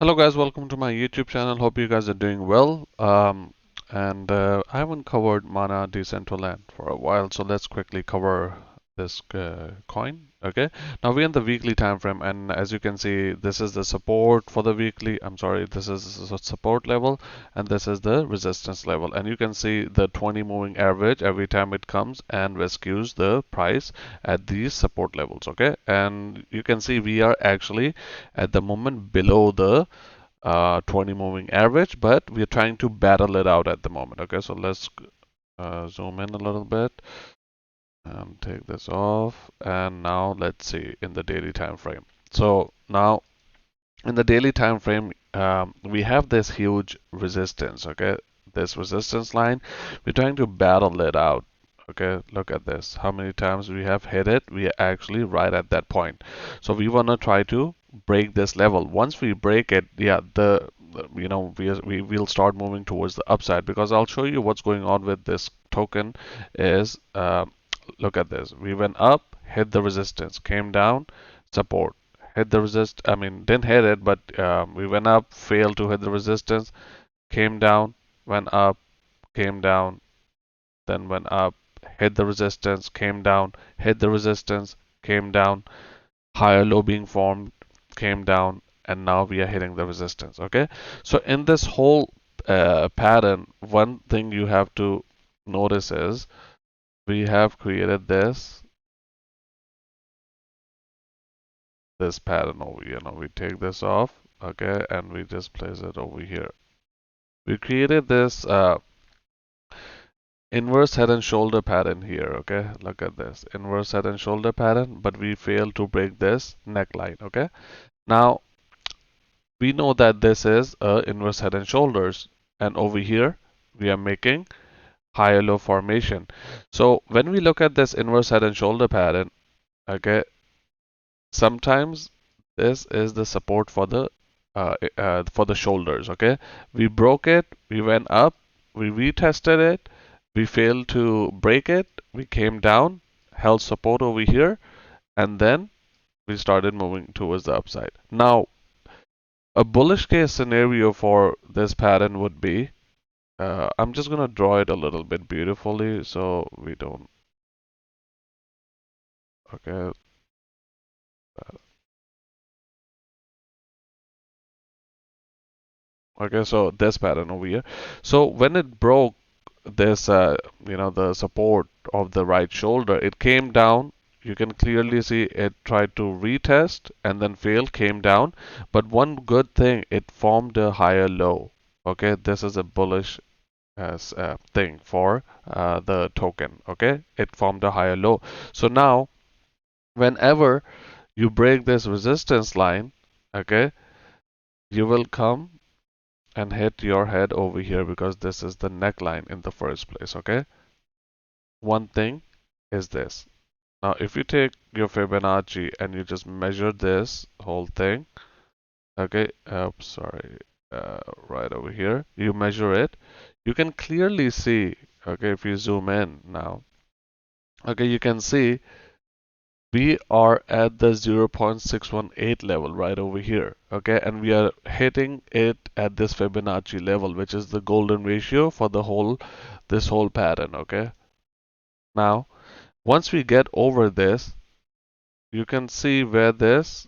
Hello guys, welcome to my YouTube channel. Hope you guys are doing well. And I haven't covered Mana Decentraland for a while, so let's quickly cover this coin. Okay, now we're in the weekly time frame, and as you can see, this is the support for the weekly. I'm sorry, this is the support level, and this is the resistance level. And you can see the 20 moving average every time it comes and rescues the price at these support levels. Okay, and you can see we are actually at the moment below the 20 moving average, but we're trying to battle it out at the moment. Okay, so let's zoom in a little bit and take this off. And now let's see in the daily time frame. So now in the daily time frame, we have this huge resistance. Okay, this resistance line, we're trying to battle it out. Okay, look at this. How many times we have hit it? We are actually right at that point. So we want to try to break this level. Once we break it, yeah, we will start moving towards the upside because I'll show you what's going on with this token is look at this. We went up, hit the resistance, came down, support, hit the resist. I mean, didn't hit it, but we went up, failed to hit the resistance, came down, went up, came down, then went up, hit the resistance, came down, hit the resistance, came down, higher low being formed, came down, and now we are hitting the resistance. Okay, so in this whole pattern, one thing you have to notice is we have created this pattern over here. Now we take this off, okay, and we just place it over here. We created this inverse head and shoulder pattern here, okay? Look at this inverse head and shoulder pattern, but we failed to break this neckline, okay? Now we know that this is a inverse head and shoulders, and over here we are making higher low formation. So when we look at this inverse head and shoulder pattern, okay, sometimes this is the support for the shoulders. Okay, we broke it, we went up, we retested it, we failed to break it, we came down, held support over here, and then we started moving towards the upside. Now, a bullish case scenario for this pattern would be I'm just gonna draw it a little bit beautifully so we don't. Okay, okay, so this pattern over here. So when it broke this, the support of the right shoulder, it came down. You can clearly see it tried to retest and then failed, came down. But one good thing, it formed a higher low. Okay, this is a bullish thing for the token. Okay, it formed a higher low. So now, whenever you break this resistance line, okay, you will come and hit your head over here because this is the neckline in the first place, okay? One thing is this. Now, if you take your Fibonacci and you just measure this whole thing, okay, sorry, right over here, you measure it, you can clearly see, okay, if you zoom in now, okay, you can see we are at the 0.618 level right over here, okay, and we are hitting it at this Fibonacci level, which is the golden ratio for this whole pattern, okay. Now once we get over this, you can see where let's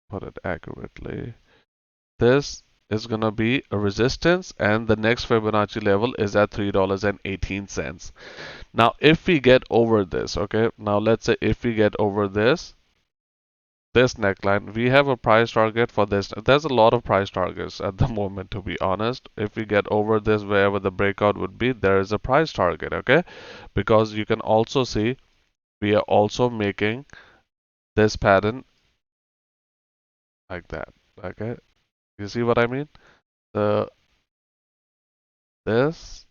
put it accurately, this is going to be a resistance, and the next Fibonacci level is at $3.18. Now if we get over this, okay, now let's say if we get over this neckline, we have a price target for this. There's a lot of price targets at the moment, to be honest. If we get over this, wherever the breakout would be, there is a price target, okay? Because you can also see we are also making this pattern like that, okay? You see what I mean? The this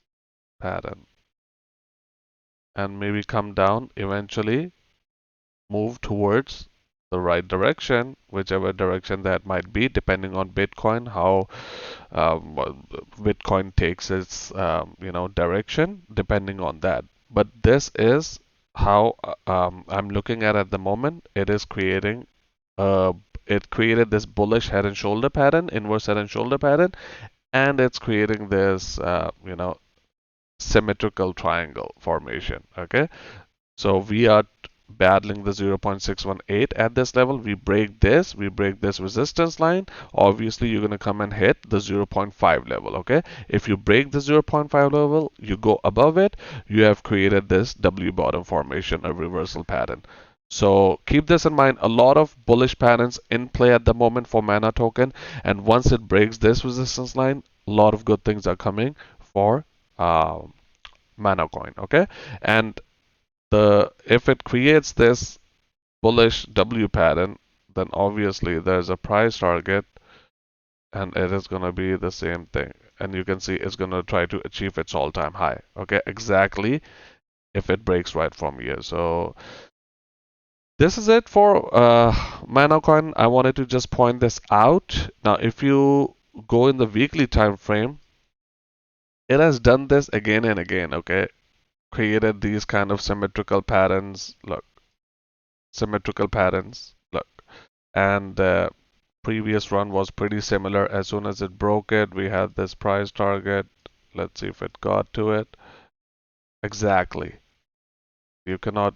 pattern, and maybe come down, eventually move towards the right direction, whichever direction that might be, depending on Bitcoin, how Bitcoin takes its direction, depending on that. But this is how I'm looking at the moment. It is creating a it created this bullish head and shoulder pattern, inverse head and shoulder pattern, and it's creating this, symmetrical triangle formation. Okay, so we are battling the 0.618 at this level. We break this resistance line. Obviously, you're going to come and hit the zero point 0.5 level. Okay, if you break the zero point 0.5 level, you go above it, you have created this W bottom formation, a reversal pattern. So keep this in mind. A lot of bullish patterns in play at the moment for Mana token, and once it breaks this resistance line, a lot of good things are coming for Mana coin. Okay, and the if it creates this bullish W pattern, then obviously there's a price target, and it is going to be the same thing. And you can see it's going to try to achieve its all-time high. Okay, exactly, if it breaks right from here. So this is it for Mana coin. I wanted to just point this out. Now, if you go in the weekly time frame, it has done this again and again. Okay, created these kind of symmetrical patterns. Look, symmetrical patterns. Look, and the previous run was pretty similar. As soon as it broke it, we had this price target. Let's see if it got to it. Exactly. You cannot,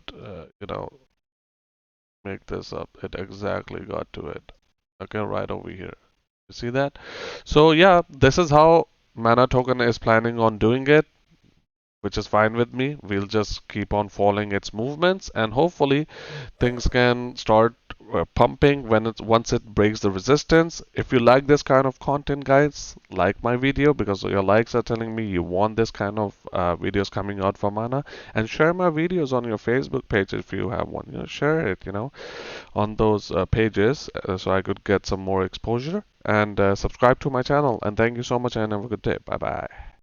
make this up. It exactly got to it. Okay, right over here. You see that? So yeah, this is how Mana token is planning on doing it, which is fine with me. We'll just keep on following its movements, and hopefully things can start pumping once it breaks the resistance. If you like this kind of content, guys, like my video, because your likes are telling me you want this kind of videos coming out for Mana. And share my videos on your Facebook page if you have one. Share it, on those pages, so I could get some more exposure. And subscribe to my channel. And thank you so much, and have a good day. Bye bye.